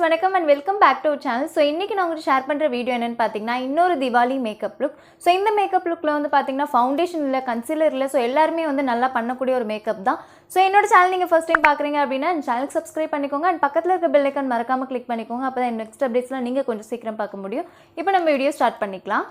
வணக்கம் and welcome back to our channel. So இன்னைக்கு நான் உங்களுக்கு ஷேர் பண்ற வீடியோ என்னன்னு பாத்தீங்கன்னா இன்னொரு திவாலி மேக்கப் லுக். So இந்த மேக்கப் லுக்ல வந்து பாத்தீங்கன்னா ஃபவுண்டேஷன் இல்ல கன்சீலர் இல்ல. So எல்லாரும் வந்து நல்லா பண்ணக்கூடிய ஒரு மேக்கப் தான். So என்னோட சேனல் நீங்க ஃபர்ஸ்ட் டைம் பாக்குறீங்க அப்படினா இந்த சேனலுக்கு சப்ஸ்கிரைப் பண்ணிக்கோங்க and பக்கத்துல இருக்க பெல் ஐகான் மறக்காம கிளிக் பண்ணிக்கோங்க. அப்பதான் நெக்ஸ்ட் அப்டேட்ஸ்லாம் நீங்க கொஞ்சம் சீக்கிரம் பார்க்க முடியும். இப்போ நம்ம வீடியோ ஸ்டார்ட் பண்ணிக்கலாம்.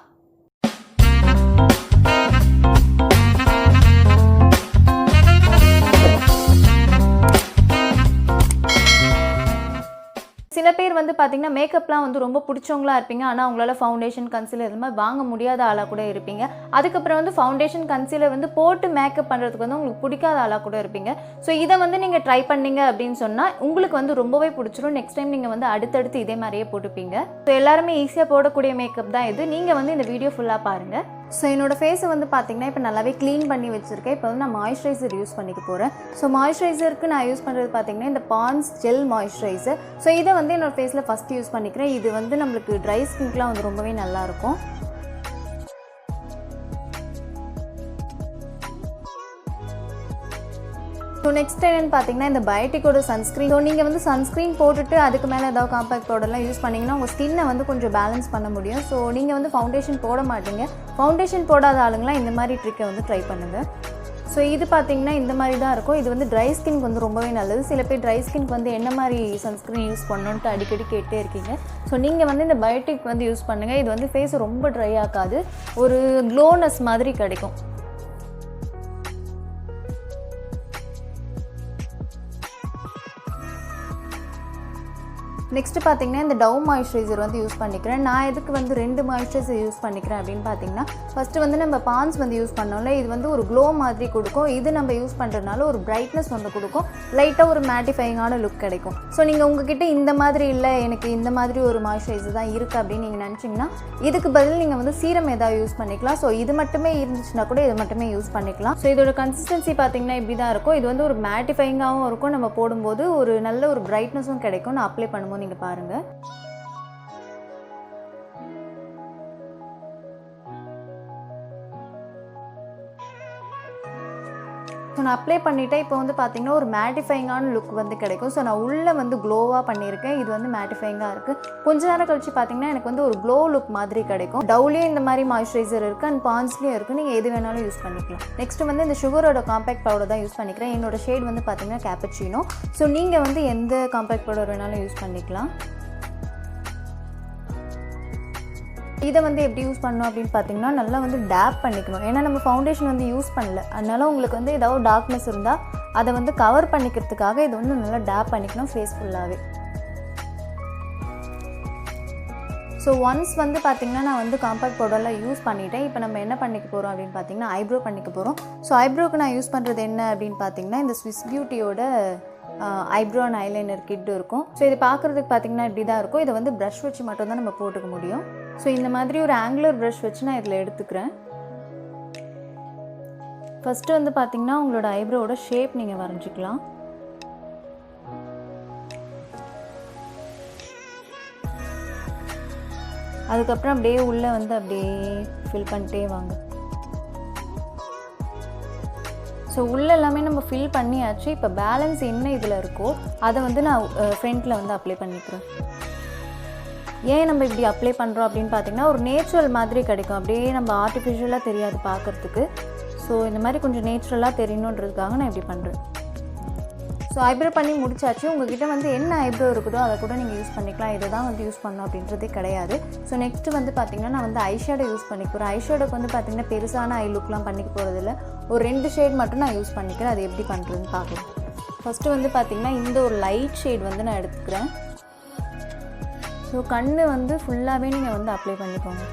சில பேர் வந்து பாத்தீங்கன்னா மேக்கப்லாம் வந்து ரொம்ப பிடிச்சவங்களா இருப்பீங்க. ஆனா உங்களால ஃபவுண்டேஷன் கன்சீலர் இந்த மாதிரி வாங்க முடியாத ஆளா கூட இருப்பீங்க. அதுக்கப்புறம் வந்து ஃபவுண்டேஷன் கன்சீலர் வந்து போட்டு மேக்கப் பண்றதுக்கு வந்து உங்களுக்கு பிடிக்காத ஆளா கூட இருப்பீங்க. ஸோ இதை வந்து நீங்க ட்ரை பண்ணீங்க அப்படின்னு சொன்னா உங்களுக்கு வந்து ரொம்பவே பிடிச்சிரும். நெக்ஸ்ட் டைம் நீங்க வந்து அடுத்தடுத்து இதே மாதிரியே போட்டுப்பீங்க. ஸோ எல்லாருமே ஈஸியா போடக்கூடிய மேக்கப் தான் இது. நீங்க வந்து இந்த வீடியோ ஃபுல்லா பாருங்க. ஸோ என்னோட ஃபேஸை வந்து பார்த்தீங்கன்னா இப்போ நல்லாவே க்ளீன் பண்ணி வச்சுருக்கேன். இப்போ வந்து நான் மாய்ஸ்சரைசர் யூஸ் பண்ணிக்க போகிறேன். ஸோ மாய்ஸ்சரைசருக்கு நான் யூஸ் பண்ணுறது பார்த்தீங்கன்னா இந்த பாண்ட்ஸ் ஜெல் மாய்ஸ்சரைசர். ஸோ இதை வந்து என்னோடய ஃபேஸில் ஃபஸ்ட்டு யூஸ் பண்ணிக்கிறேன். இது வந்து நம்மளுக்கு ட்ரை ஸ்கின்க்குலாம் வந்து ரொம்பவே நல்லாயிருக்கும். ஸோ நெக்ஸ்ட் என்னென்னு பார்த்தீங்கன்னா இந்த பயோட்டிக்கோட சன்ஸ்க்ரீன். ஸோ நீங்கள் வந்து சன்ஸ்க்ரீன் போட்டுட்டு அதுக்கு மேலே ஏதாவது காம்பேக்ட் பவுடர்லாம் யூஸ் பண்ணிங்கன்னா உங்கள் ஸ்கின்னை வந்து கொஞ்சம் பேலன்ஸ் பண்ண முடியும். ஸோ நீங்கள் வந்து ஃபவுண்டேஷன் போட மாட்டீங்க. ஃபவுண்டேஷன் போடாத ஆளுங்களாம் இந்த மாதிரி ட்ரிக்கை வந்து ட்ரை பண்ணுங்கள். ஸோ இது பார்த்தீங்கன்னா இந்த மாதிரி தான் இருக்கும். இது வந்து ட்ரை ஸ்கின்க்கு வந்து ரொம்பவே நல்லது. சில பேர் ட்ரை ஸ்கின்க்கு வந்து என்ன மாதிரி சன்ஸ்க்ரீன் யூஸ் பண்ணணுன்ட்டு அடிக்கடி கேட்டே இருக்கீங்க. ஸோ நீங்கள் வந்து இந்த பயோட்டிக் வந்து யூஸ் பண்ணுங்கள். இது வந்து ஃபேஸை ரொம்ப ட்ரை ஆக்காது, ஒரு க்ளோனஸ் மாதிரி கிடைக்கும். நெக்ஸ்ட்டு பார்த்தீங்கன்னா இந்த டவ் மாய்ஸ்சரைசர் வந்து யூஸ் பண்ணிக்கிறேன். நான் எதுக்கு வந்து 2 மாய்ஸ்சரைசர் யூஸ் பண்ணிக்கிறேன் அப்படின்னு பார்த்தீங்கன்னா ஃபஸ்ட்டு வந்து நம்ம பாண்ட்ஸ் வந்து யூஸ் பண்ணோம்ல, இது வந்து ஒரு க்ளோ மாதிரி கொடுக்கும். இது நம்ம யூஸ் பண்ணுறதுனால ஒரு பிரைட்னஸ் வந்து கொடுக்கும், லைட்டாக ஒரு மேட்டிஃபைங்கான லுக் கிடைக்கும். ஸோ நீங்கள் உங்ககிட்ட இந்த மாதிரி இல்லை, எனக்கு இந்த மாதிரி ஒரு மாய்ஸ்சரைசர் தான் இருக்குது அப்படின்னு நீங்கள் நினச்சிங்கன்னா இதுக்கு பதில் நீங்கள் வந்து சீரம் ஏதாவது யூஸ் பண்ணிக்கலாம். ஸோ இது மட்டுமே இருந்துச்சுன்னா கூட இது மட்டுமே யூஸ் பண்ணிக்கலாம். ஸோ இதோட கன்சிஸ்டன்சி பார்த்தீங்கன்னா இப்படி தான் இருக்கும். இது வந்து ஒரு மேட்டிஃபைங்காகவும் இருக்கும். நம்ம போடும்போது ஒரு நல்ல ஒரு பிரைட்னஸும் கிடைக்கும். நான் அப்ளை பண்ணும்போது நீங்க பாருங்க. ஸோ நான் அப்ளை பண்ணிவிட்டேன். இப்போ வந்து பார்த்தீங்கன்னா ஒரு மேட்டிஃபைங்கான லுக் வந்து கிடைக்கும். ஸோ நான் உள்ளே வந்து க்ளோவாக பண்ணியிருக்கேன். இது வந்து மேட்டிஃபைங்காக இருக்குது. கொஞ்ச நேரம் கழிச்சு பார்த்தீங்கன்னா எனக்கு வந்து ஒரு க்ளோ லுக் மாதிரி கிடைக்கும். டவ்லேயும் இந்த மாதிரி மாய்ஸ்சரைசர் இருக்குது அண்ட் பாண்ட்ஸ்லேயும் இருக்குது. நீங்கள் எது வேணாலும் யூஸ் பண்ணிக்கலாம். நெக்ஸ்ட் வந்து இந்த சுகரோட காம்பேக்ட் பவுடர் தான் யூஸ் பண்ணிக்கிறேன். என்னோட ஷேட் வந்து பார்த்தீங்கன்னா கேப்பச்சினோ. ஸோ நீங்கள் வந்து எந்த காம்பேக்ட் பவுடர் வேணாலும் யூஸ் பண்ணிக்கலாம். இதை வந்து எப்படி யூஸ் பண்ணணும் அப்படின்னு பார்த்தீங்கன்னா நல்லா வந்து டேப் பண்ணிக்கணும். ஏன்னா நம்ம ஃபவுண்டேஷன் வந்து யூஸ் பண்ணல, அதனால உங்களுக்கு வந்து ஏதாவது டார்க்னஸ் இருந்தால் அதை வந்து கவர் பண்ணிக்கிறதுக்காக இது வந்து நல்லா டேப் பண்ணிக்கணும் ஃபேஸ் ஃபுல்லாகவே. ஸோ ஒன்ஸ் வந்து பார்த்திங்கன்னா நான் வந்து காம்பேக்ட் பவுடர்லாம் யூஸ் பண்ணிவிட்டேன். இப்போ நம்ம என்ன பண்ணிக்க போகிறோம் அப்படின்னு பார்த்தீங்கன்னா ஐப்ரோ பண்ணிக்க போகிறோம். ஸோ ஐப்ரோக்கு நான் யூஸ் பண்ணுறது என்ன அப்படின்னு பார்த்தீங்கன்னா இந்த ஸ்விஸ் பியூட்டியோட ஐப்ரோ அண்ட் ஐலைனர் கிட் இருக்கும். ஸோ இது பார்க்குறதுக்கு பார்த்திங்கன்னா இப்படி தான் இருக்கும். இதை வந்து ப்ரஷ் வச்சு மட்டும்தான் நம்ம போட்டுக்க முடியும். ஸோ இந்த மாதிரி ஒரு ஆங்குலர் ப்ரஷ் வச்சு நான் இதில் எடுத்துக்கிறேன். ஃபஸ்ட்டு வந்து பார்த்திங்கன்னா உங்களோட ஐப்ரோவோட ஷேப் நீங்கள் வரைஞ்சிக்கலாம். அதுக்கப்புறம் அப்படியே உள்ளே வந்து அப்படியே ஃபில் பண்ணிட்டே வாங்க. ஸோ உள்ளே எல்லாமே நம்ம ஃபில் பண்ணியாச்சு. இப்போ பேலன்ஸ் என்ன இதில் இருக்கோ அதை வந்து நான் ஃப்ரண்ட்டில் வந்து அப்ளை பண்ணிக்கிறேன். ஏன் நம்ம இப்படி அப்ளை பண்ணுறோம் அப்படின்னு பார்த்தீங்கன்னா ஒரு நேச்சுரல் மாதிரி கிடைக்கும். அப்படியே நம்ம ஆர்டிஃபிஷியலாக தெரியாது பார்க்குறதுக்கு. ஸோ இந்த மாதிரி கொஞ்சம் நேச்சுரலாக தெரியணுன்றதுக்காக நான் இப்படி பண்ணுறேன். ஸோ ஐப்ரோ பண்ணி முடிச்சாச்சு. உங்ககிட்ட வந்து என்ன ஐப்ரோ இருக்குதோ அதை கூட நீங்கள் யூஸ் பண்ணிக்கலாம். இதை தான் வந்து யூஸ் பண்ணணும் அப்படின்றதே கிடையாது. ஸோ நெக்ஸ்ட்டு வந்து பார்த்திங்கன்னா நான் வந்து ஐஷேடோ யூஸ் பண்ணிக்க போகிறேன். ஐஷேடோக்கு வந்து பார்த்திங்கன்னா பெருசான ஐ லுக்லாம் பண்ணிக்க போகிறதில்ல, ஒரு 2 ஷேட் மட்டும் நான் யூஸ் பண்ணிக்கிறேன். அது எப்படி பண்ணுறதுன்னு பார்க்கலாம். ஃபஸ்ட்டு வந்து பார்த்திங்கன்னா இந்த ஒரு லைட் ஷேட் வந்து நான் எடுத்துக்கிறேன். ஸோ கண் வந்து ஃபுல்லாகவே நீங்கள் வந்து அப்ளை பண்ணிக்கோங்க.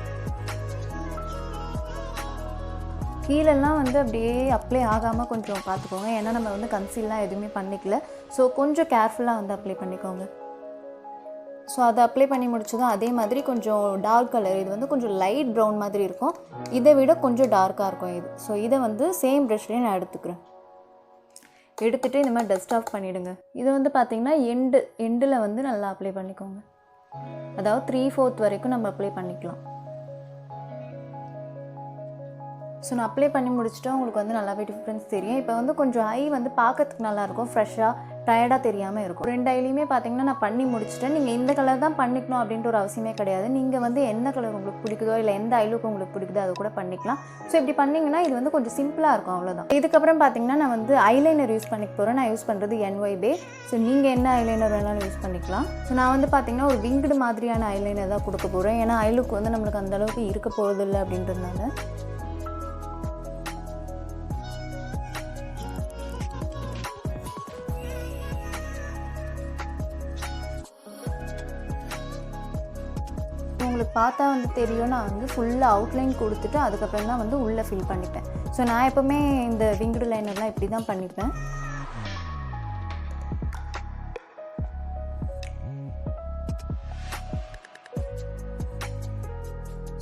கீழெல்லாம் வந்து அப்படியே அப்ளை ஆகாமல் கொஞ்சம் பார்த்துக்கோங்க. ஏன்னா நம்ம வந்து கன்சீல்லாம் எதுவுமே பண்ணிக்கல. ஸோ கொஞ்சம் கேர்ஃபுல்லாக வந்து அப்ளை பண்ணிக்கோங்க. ஸோ அதை அப்ளை பண்ணி முடிச்சதும் அதே மாதிரி கொஞ்சம் டார்க் கலர், இது வந்து கொஞ்சம் லைட் ப்ரௌன் மாதிரி இருக்கும். இதை விட கொஞ்சம் டார்க்காக இருக்கும் இது. ஸோ இதை வந்து சேம் ப்ரஷ்லேயே நான் எடுத்துக்கிறேன். எடுத்துகிட்டு இந்த மாதிரி டஸ்ட் ஆஃப் பண்ணிவிடுங்க. இதை வந்து பார்த்திங்கன்னா எண்டில் வந்து நல்லா அப்ளை பண்ணிக்கோங்க. அதாவது 3/4 வரைக்கும் நம்ம அப்ளை பண்ணிக்கலாம். ஸோ நான் அப்ளை பண்ணி முடிச்சுட்டு உங்களுக்கு வந்து நல்லாவே டிஃப்ரென்ஸ் தெரியும். இப்போ வந்து கொஞ்சம் ஐ வந்து பார்க்கறதுக்கு நல்லாயிருக்கும், ஃப்ரெஷ்ஷாக டயர்டாக தெரியாமல் இருக்கும். 2 ஐலையுமே பார்த்தீங்கன்னா நான் பண்ணி முடிச்சிட்டேன். நீங்கள் இந்த கலர் தான் பண்ணிக்கணும் அப்படின்ற ஒரு அவசியமே கிடையாது. நீங்கள் வந்து என்ன கலர் உங்களுக்கு பிடிக்குதோ இல்லை எந்த ஐலுக்கு உங்களுக்கு பிடிக்குதோ அதை கூட பண்ணிக்கலாம். ஸோ இப்படி பண்ணிங்கன்னா இது வந்து கொஞ்சம் சிம்பிளாக இருக்கும், அவ்வளோதான். இதுக்கப்புறம் பார்த்தீங்கன்னா நான் வந்து ஐலைனர் யூஸ் பண்ணிக்க போகிறேன். நான் யூஸ் பண்ணுறது NY Bay. ஸோ நீங்கள் என்ன ஐலைனர் வேணாலும் யூஸ் பண்ணிக்கலாம். ஸோ நான் வந்து பார்த்தீங்கன்னா ஒரு விங்டு மாதிரியான ஐலைனர் தான் கொடுக்க போகிறேன். ஏன்னா ஐலுக்கு வந்து நம்மளுக்கு அந்தளவுக்கு இருக்க போகிறதில்லை அப்படின்றதுனால. உங்களுக்கு பார்த்தா வந்து தெரியும், நான் வந்து ஃபுல்லாக அவுட்லைன் கொடுத்துட்டு அதுக்கப்புறம் தான் வந்து உள்ளே ஃபில் பண்ணிப்பேன். ஸோ நான் எப்போவுமே இந்த விங்டு லைனர்லாம் இப்படி தான் பண்ணிப்பேன்.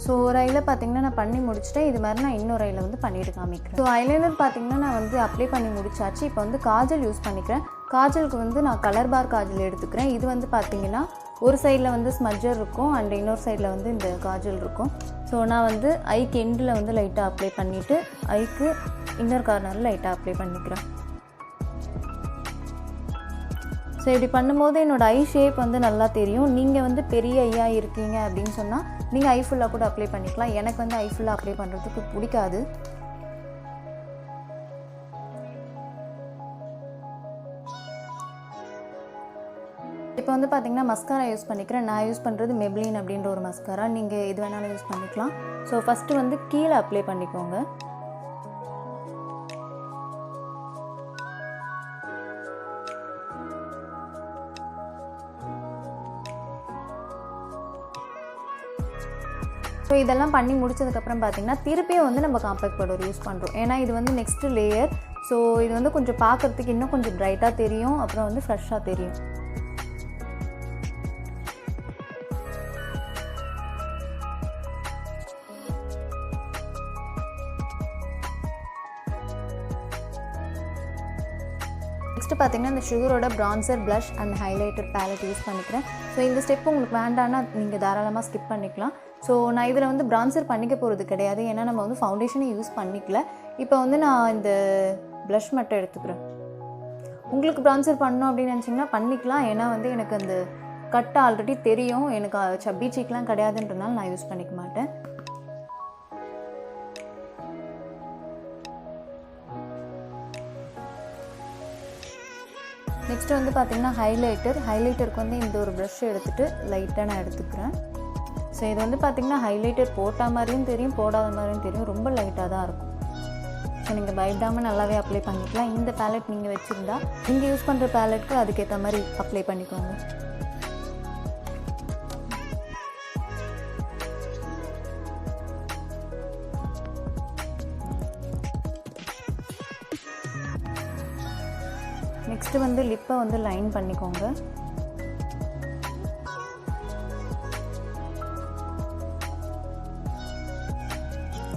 ஸோ ஒரு ஐயில் பார்த்தீங்கன்னா நான் பண்ணி முடிச்சுட்டேன். இது மாதிரி நான் இன்னொரு ஐயில் வந்து பண்ணிட்டு காமிக்கிறேன். ஸோ ஐலைனர் பார்த்தீங்கன்னா நான் வந்து அப்ளை பண்ணி முடிச்சாச்சு. இப்போ வந்து காஜல் யூஸ் பண்ணிக்கிறேன். காஜலுக்கு வந்து நான் கலர் பார் காஜல் எடுத்துக்கிறேன். இது வந்து பார்த்தீங்கன்னா ஒரு சைடில் வந்து ஸ்மஜர் இருக்கும் அண்ட் இன்னொரு சைடில் வந்து இந்த காஜல் இருக்கும். ஸோ நான் வந்து ஐக்கு எண்டில் வந்து லைட்டாக அப்ளை பண்ணிவிட்டு ஐக்கு இன்னொரு கார்னரில் லைட்டாக அப்ளை பண்ணிக்கிறேன். ஸோ இப்படி பண்ணும்போது என்னோடய ஐ ஷேப் வந்து நல்லா தெரியும். நீங்கள் வந்து பெரிய ஐயா இருக்கீங்க அப்படின்னு சொன்னால் நீங்கள் ஐ ஃபுல்லாக கூட அப்ளை பண்ணிக்கலாம். எனக்கு வந்து ஐ ஃபுல்லாக அப்ளை பண்ணுறதுக்கு பிடிக்காது. இப்போ வந்து பார்த்திங்கன்னா மஸ்காரா யூஸ் பண்ணிக்கிறேன். நான் யூஸ் பண்ணுறது மெப்ளின் அப்படின்ற ஒரு மஸ்காரா. நீங்கள் எது வேணாலும் யூஸ் பண்ணிக்கலாம். ஸோ ஃபஸ்ட்டு வந்து கீழே அப்ளை பண்ணிக்கோங்க. ஸோ இதெல்லாம் பண்ணி முடிச்சதுக்கப்புறம் பார்த்திங்கன்னா திருப்பியும் வந்து நம்ம காம்பேக்ட் பவுடர் யூஸ் பண்ணுறோம். ஏன்னா இது வந்து நெக்ஸ்ட்டு லேயர். ஸோ இது வந்து கொஞ்சம் பார்க்குறதுக்கு இன்னும் கொஞ்சம் ப்ரைட்டாக தெரியும், அப்புறம் வந்து ஃப்ரெஷ்ஷாக தெரியும். நெக்ஸ்ட்டு பார்த்திங்கன்னா இந்த சுகரோட bronzer, blush and highlighter palette use பண்ணிக்கிறேன். ஸோ இந்த ஸ்டெப் உங்களுக்கு வேண்டான்னா நீங்கள் தாராளமாக ஸ்கிப் பண்ணிக்கலாம். ஸோ நான் இதில் வந்து ப்ரான்சர் பண்ணிக்க போகிறது கிடையாது, ஏன்னா நம்ம வந்து ஃபவுண்டேஷனை யூஸ் பண்ணிக்கல. இப்போ வந்து நான் இந்த ப்ளஷ் மட்டும் எடுத்துக்கிறேன். உங்களுக்கு ப்ரான்சர் பண்ணணும் அப்படின்னு நினச்சிங்கன்னா பண்ணிக்கலாம். ஏன்னா வந்து எனக்கு அந்த கட் ஆல்ரெடி தெரியும், எனக்கு சப்பி சீக்லாம் கிடையாதுன்றனால நான் யூஸ் பண்ணிக்க மாட்டேன். நெக்ஸ்ட்டு வந்து பார்த்திங்கன்னா ஹைலைட்டருக்கு வந்து இந்த ஒரு ப்ரஷ் எடுத்துகிட்டு லைட்டாக நான் எடுத்துக்கிறேன். ஸோ இது வந்து பார்த்திங்கன்னா ஹைலைட்டர் போட்ட மாதிரியும் தெரியும், போடாத மாதிரியும் தெரியும், ரொம்ப லைட்டாக தான் இருக்கும். ஸோ நீங்கள் பயப்படாமல் நல்லாவே அப்ளை பண்ணிக்கலாம். இந்த பேலட் நீங்கள் வச்சுருந்தா நீங்கள் யூஸ் பண்ணுற பேலட்க்கு அதுக்கேற்ற மாதிரி அப்ளை பண்ணிக்கோங்க. நெக்ஸ்ட்டு வந்து லிப்பை வந்து லைன் பண்ணிக்கோங்க.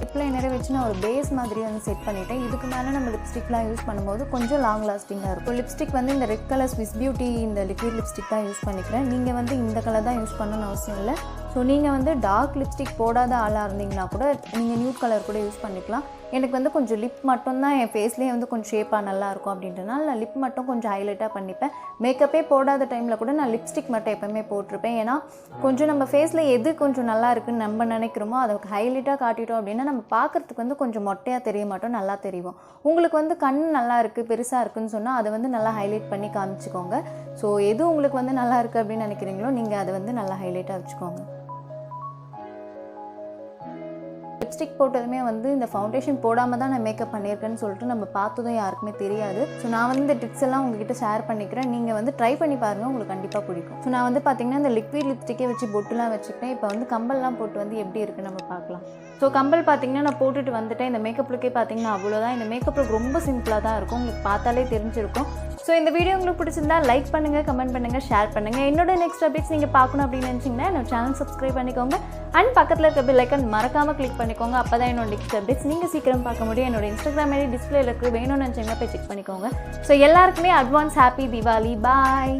லிப் லைனரை வச்சு நான் ஒரு பேஸ் மாதிரி வந்து செட் பண்ணிவிட்டேன். இதுக்கு மேலே நம்ம லிப்ஸ்டிக்லாம் யூஸ் பண்ணும்போது கொஞ்சம் லாங் லாஸ்டிங்காக இருக்கும். லிப்ஸ்டிக் வந்து இந்த ரெட் கலர் ஸ்விஸ் பியூட்டி இந்த லிக்விட் லிப்ஸ்டிக் தான் யூஸ் பண்ணிக்கிறேன். நீங்கள் வந்து இந்த கலர் தான் யூஸ் பண்ணணும்னு அவசியம் இல்லை. ஸோ நீங்கள் வந்து டார்க் லிப்ஸ்டிக் போடாத ஆளாக இருந்தீங்கன்னா கூட நீங்கள் நியூட் கலர் கூட யூஸ் பண்ணிக்கலாம். எனக்கு வந்து கொஞ்சம் லிப் மட்டும்தான் என் ஃபேஸ்லேயே வந்து கொஞ்சம் ஷேப்பாக நல்லாயிருக்கும் அப்படின்றனால நான் லிப் மட்டும் கொஞ்சம் ஹைலைட்டாக பண்ணிப்பேன். மேக்கப்பே போடாத டைமில் கூட நான் லிப்ஸ்டிக் மட்டும் எப்போவுமே போட்டிருப்பேன். ஏன்னா கொஞ்சம் நம்ம ஃபேஸில் எது கொஞ்சம் நல்லா இருக்குன்னு நம்ம நினைக்கிறோமோ அதை ஹைலைட்டாக காட்டிட்டோம் அப்படின்னா நம்ம பார்க்குறதுக்கு வந்து கொஞ்சம் மொட்டையாக தெரிய மாட்டோம், நல்லா தெரியும். உங்களுக்கு வந்து கண் நல்லா இருக்குது, பெருசாக இருக்குதுன்னு சொன்னால் அதை வந்து நல்லா ஹைலைட் பண்ணி காமிச்சிக்கோங்க. ஸோ எது உங்களுக்கு வந்து நல்லா இருக்குது அப்படின்னு நினைக்கிறீங்களோ நீங்கள் அதை வந்து நல்லா ஹைலைட்டாக வச்சுக்கோங்க. லிப்ஸ்டிக் போட்டதுமே வந்து இந்த ஃபவுண்டேஷன் போடாமல் தான் நான் மேக்கப் பண்ணியிருக்கேன்னு சொல்லிட்டு நம்ம பார்த்ததும் யாருக்குமே தெரியாது. ஸோ நான் வந்து இந்த டிப்ஸ் எல்லாம் உங்ககிட்ட ஷேர் பண்ணிக்கிறேன். நீங்கள் வந்து ட்ரை பண்ணி பாருங்கள், உங்களுக்கு கண்டிப்பாக பிடிக்கும். ஸோ நான் வந்து பார்த்திங்கன்னா இந்த லிக்விட் லிப்ஸ்டிக்கே வச்சு பொட்டுலாம் வச்சுக்கிட்டேன். இப்போ வந்து கம்பல்லாம் போட்டு வந்து எப்படி இருக்குன்னு நம்ம பார்க்கலாம். ஸோ கம்பல் பார்த்திங்கன்னா நான் போட்டுட்டு வந்துட்டேன். இந்த மேக்கப் லுக்கே பார்த்திங்கன்னா அவ்வளோதான். இந்த மேக்கப் லுக் ரொம்ப சிம்பிளாக தான் இருக்கும், உங்களுக்கு பார்த்தாலே தெரிஞ்சிருக்கும். ஸோ இந்த வீடியோ உங்களுக்கு பிடிச்சிருந்தா லைக் பண்ணுங்கள், கமெண்ட் பண்ணுங்கள், ஷேர் பண்ணுங்கள். என்னோட நெக்ஸ்ட் அப்டேட்ஸ் நீங்கள் பார்க்கணும் அப்படின்னு நினச்சிங்கன்னா என்னோட சேனல் சப்ஸ்கிரைப் பண்ணிக்கோங்க அண்ட் பக்கத்தில் இருக்க பெல் ஐக்கான் மறக்காமல் கிளிக் பண்ணிக்கோங்க. அப்போ தான் என்னோட நெக்ஸ்ட் அப்டேட்ஸ் நீங்கள் சீக்கிரம் பார்க்க முடியும். என்னோட இன்ஸ்டாகிராம் ஐடி டிஸ்பிளேல இருக்குது, வேணும்னு நினச்சிங்கன்னா போய் செக் பண்ணிக்கோங்க. ஸோ எல்லாருக்குமே அட்வான்ஸ் ஹாப்பி தீபாவளி. பாய்.